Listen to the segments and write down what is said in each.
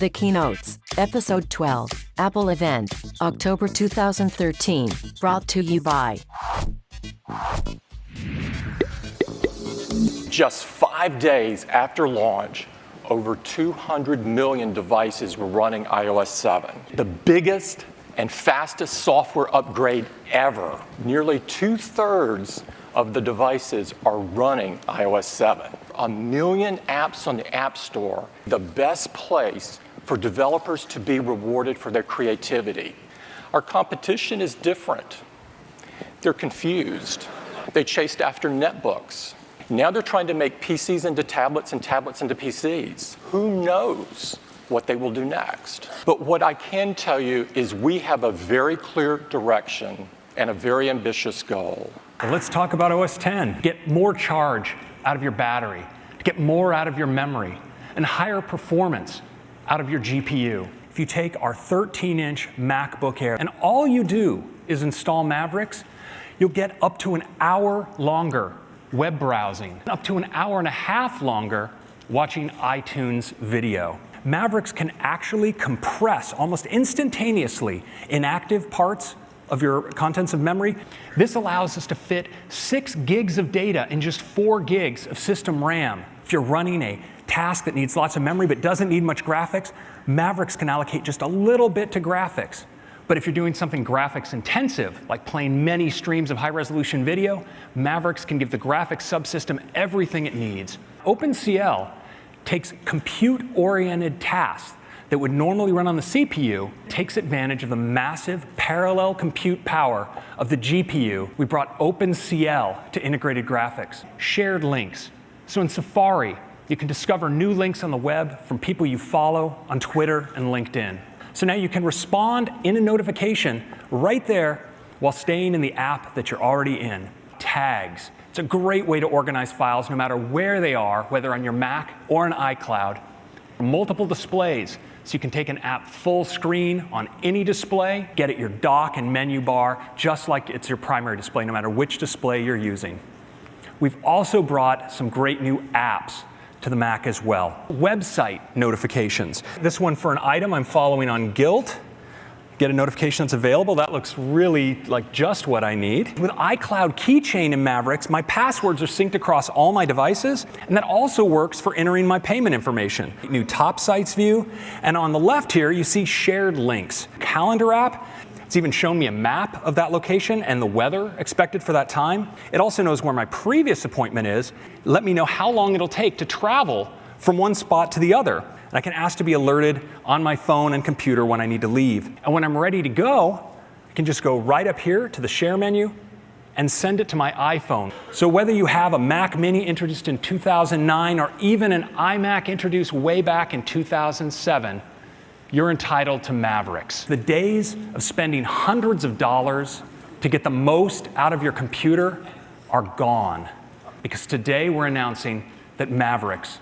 The Keynotes, Episode 12, Apple Event, October 2013, brought to you by. Just 5 days after launch, over 200 million devices were running iOS 7. The biggest and fastest software upgrade ever. Nearly 2/3 of the devices are running iOS 7. 1 million apps on the App Store, the best place for developers to be rewarded for their creativity. Our competition is different. They're confused. They chased after netbooks. Now they're trying to make PCs into tablets and tablets into PCs. Who knows what they will do next? But what I can tell you is we have a very clear direction and a very ambitious goal. Well, let's talk about OS X. Get more charge out of your battery, get more out of your memory, and higher performance out of your GPU. If you take our 13-inch MacBook Air and all you do is install Mavericks, you'll get up to an hour longer web browsing, up to an hour and a half longer watching iTunes video. Mavericks can actually compress almost instantaneously inactive parts of your contents of memory. This allows us to fit 6 gigs of data in just 4 gigs of system RAM. If you're running a task that needs lots of memory but doesn't need much graphics, Mavericks can allocate just a little bit to graphics. But if you're doing something graphics intensive, like playing many streams of high-resolution video, Mavericks can give the graphics subsystem everything it needs. OpenCL takes compute-oriented tasks that would normally run on the CPU, takes advantage of the massive parallel compute power of the GPU. We brought OpenCL to integrated graphics. Shared links. So in Safari, you can discover new links on the web from people you follow on Twitter and LinkedIn. So now you can respond in a notification right there while staying in the app that you're already in. Tags. It's a great way to organize files no matter where they are, whether on your Mac or an iCloud. Multiple displays, so you can take an app full screen on any display, get at your dock and menu bar, just like it's your primary display, no matter which display you're using. We've also brought some great new apps to the Mac as well. Website notifications. This one for an item I'm following on Guild. Get a notification that's available. That looks really like just what I need. With iCloud Keychain in Mavericks, my passwords are synced across all my devices, and that also works for entering my payment information. New top sites view, and on the left here, you see shared links. Calendar app. It's even shown me a map of that location and the weather expected for that time. It also knows where my previous appointment is. Let me know how long it'll take to travel from one spot to the other. And I can ask to be alerted on my phone and computer when I need to leave. And when I'm ready to go, I can just go right up here to the Share menu and send it to my iPhone. So whether you have a Mac Mini introduced in 2009 or even an iMac introduced way back in 2007, you're entitled to Mavericks. The days of spending hundreds of dollars to get the most out of your computer are gone, because today we're announcing that Mavericks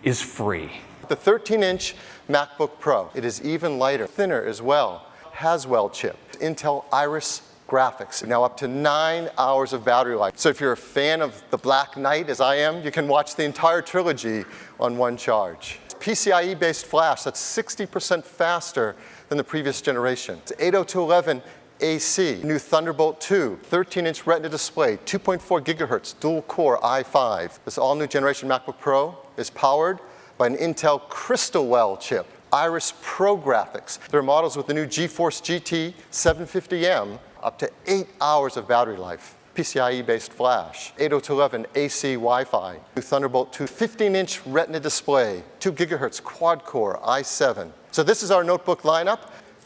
is free. The 13-inch MacBook Pro, it is even lighter, thinner as well, Haswell chip, Intel Iris graphics, now up to 9 hours of battery life. So if you're a fan of The Black Knight, as I am, you can watch the entire trilogy on one charge. PCIe-based flash, that's 60% faster than the previous generation. It's 802.11 AC, new Thunderbolt 2, 13-inch Retina display, 2.4 gigahertz dual-core i5. This all-new generation MacBook Pro is powered by an Intel Crystalwell chip. Iris Pro graphics. There are models with the new GeForce GT 750M, up to 8 hours of battery life. PCIe-based flash, 802.11 AC Wi-Fi, new Thunderbolt 2, 15-inch Retina display, 2 gigahertz quad-core i7. So this is our notebook lineup.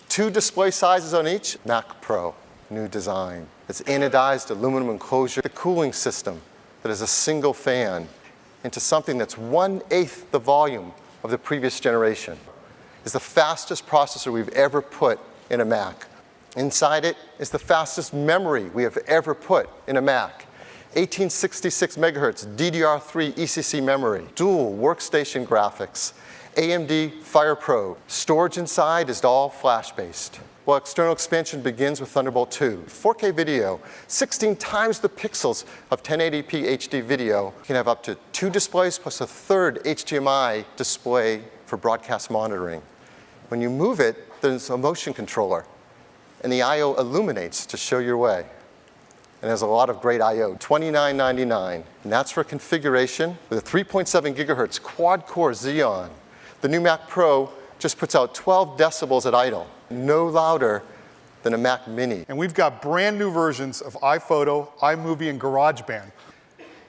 2 display sizes on each. Mac Pro, new design. It's anodized aluminum enclosure, the cooling system that is a single fan into something that's 1/8 the volume of the previous generation. It's the fastest processor we've ever put in a Mac. Inside it is the fastest memory we have ever put in a Mac. 1866 megahertz DDR3 ECC memory, dual workstation graphics, AMD FirePro. Storage inside is all flash-based. Well, external expansion begins with Thunderbolt 2. 4K video, 16 times the pixels of 1080p HD video. You can have up to 2 displays plus a third HDMI display for for broadcast monitoring. When you move it, there's a motion controller, and the I/O illuminates to show your way. And there's a lot of great I/O, $29.99. And that's for configuration with a 3.7 gigahertz quad-core Xeon. The new Mac Pro just puts out 12 decibels at idle, no louder than a Mac Mini. And we've got brand new versions of iPhoto, iMovie, and GarageBand.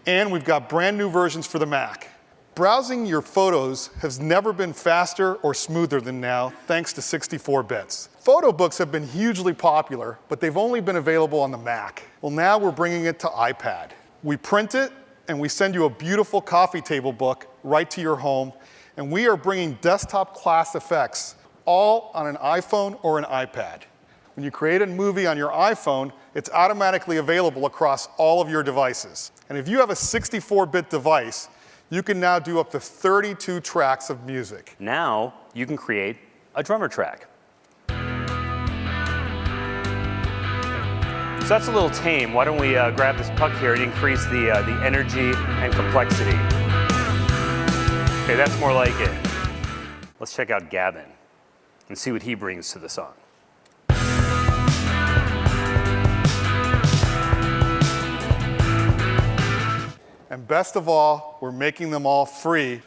And we've got brand new versions for the Mac. Browsing your photos has never been faster or smoother than now, thanks to 64 bits. Photo books have been hugely popular, but they've only been available on the Mac. Well, now we're bringing it to iPad. We print it, and we send you a beautiful coffee table book right to your home, and we are bringing desktop-class effects all on an iPhone or an iPad. When you create a movie on your iPhone, it's automatically available across all of your devices. And if you have a 64-bit device, you can now do up to 32 tracks of music. Now you can create a drummer track. So that's a little tame. Why don't we grab this puck here and increase the energy and complexity? Okay, that's more like it. Let's check out Gavin and see what he brings to the song. And best of all, we're making them all free.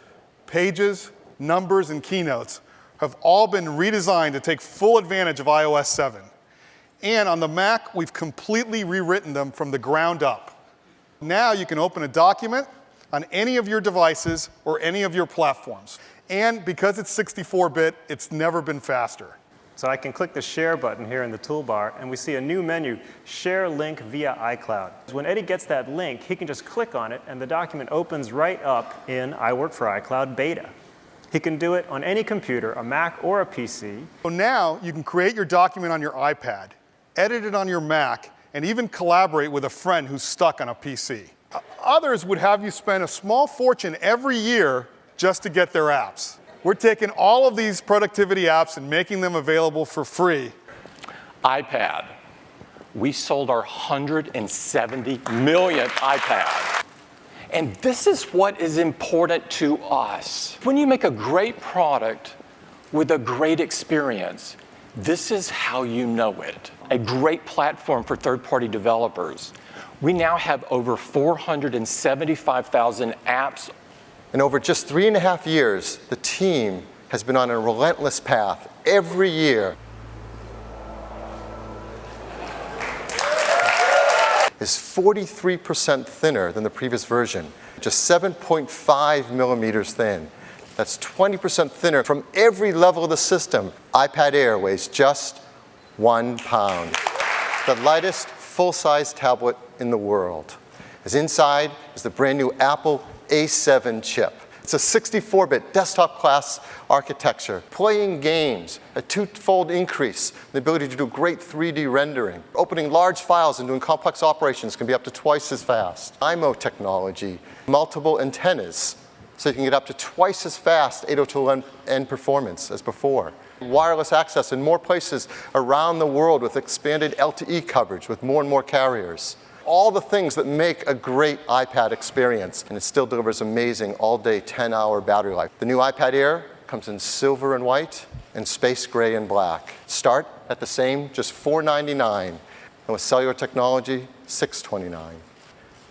Pages, Numbers, and Keynotes have all been redesigned to take full advantage of iOS 7. And on the Mac, we've completely rewritten them from the ground up. Now you can open a document on any of your devices or any of your platforms. And because it's 64-bit, it's never been faster. So I can click the Share button here in the toolbar, and we see a new menu, Share Link via iCloud. When Eddie gets that link, he can just click on it, and the document opens right up in iWork for iCloud Beta. He can do it on any computer, a Mac or a PC. So now you can create your document on your iPad, edit it on your Mac, and even collaborate with a friend who's stuck on a PC. Others would have you spend a small fortune every year just to get their apps. We're taking all of these productivity apps and making them available for free. iPad. We sold our 170 millionth iPad. And this is what is important to us. When you make a great product with a great experience, this is how you know it. A great platform for third-party developers. We now have over 475,000 apps. And over just 3.5 years, the team has been on a relentless path every year. Is 43% thinner than the previous version, just 7.5 millimeters thin. That's 20% thinner from every level of the system. iPad Air weighs just 1 pound. The lightest full-size tablet in the world. As inside is the brand new Apple A7 chip. It's a 64-bit desktop-class architecture. Playing games, a twofold increase in the ability to do great 3D rendering. Opening large files and doing complex operations can be up to twice as fast. IMO technology, multiple antennas, so you can get up to twice as fast 802.11n performance as before. Wireless access in more places around the world with expanded LTE coverage with more and more carriers. All the things that make a great iPad experience, and it still delivers amazing all-day 10-hour battery life. The new iPad Air comes in silver and white and space gray and black. Start at the same, just $499, and with cellular technology, $629.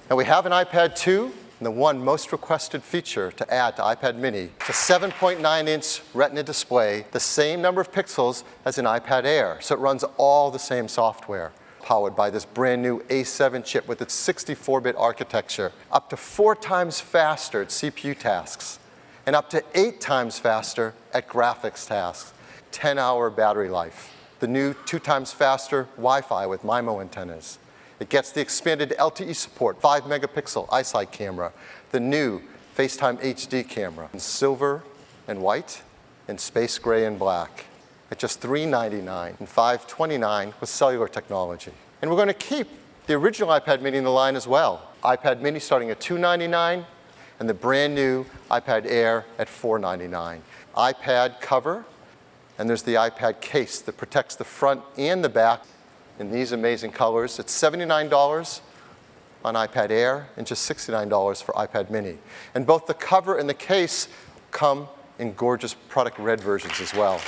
Now we have an iPad 2, and the one most requested feature to add to iPad mini. It's a 7.9-inch Retina display, the same number of pixels as an iPad Air, so it runs all the same software. Powered by this brand new A7 chip with its 64-bit architecture, up to 4 times faster at CPU tasks, and up to 8 times faster at graphics tasks. 10-hour battery life. The new 2 times faster Wi-Fi with MIMO antennas. It gets the expanded LTE support, 5-megapixel iSight camera. The new FaceTime HD camera in silver and white, and space gray and black. At just $399 and $529 with cellular technology. And we're going to keep the original iPad mini in the line as well. iPad mini starting at $299 and the brand new iPad Air at $499. iPad cover, and there's the iPad case that protects the front and the back in these amazing colors. It's $79 on iPad Air and just $69 for iPad mini. And both the cover and the case come in gorgeous product red versions as well.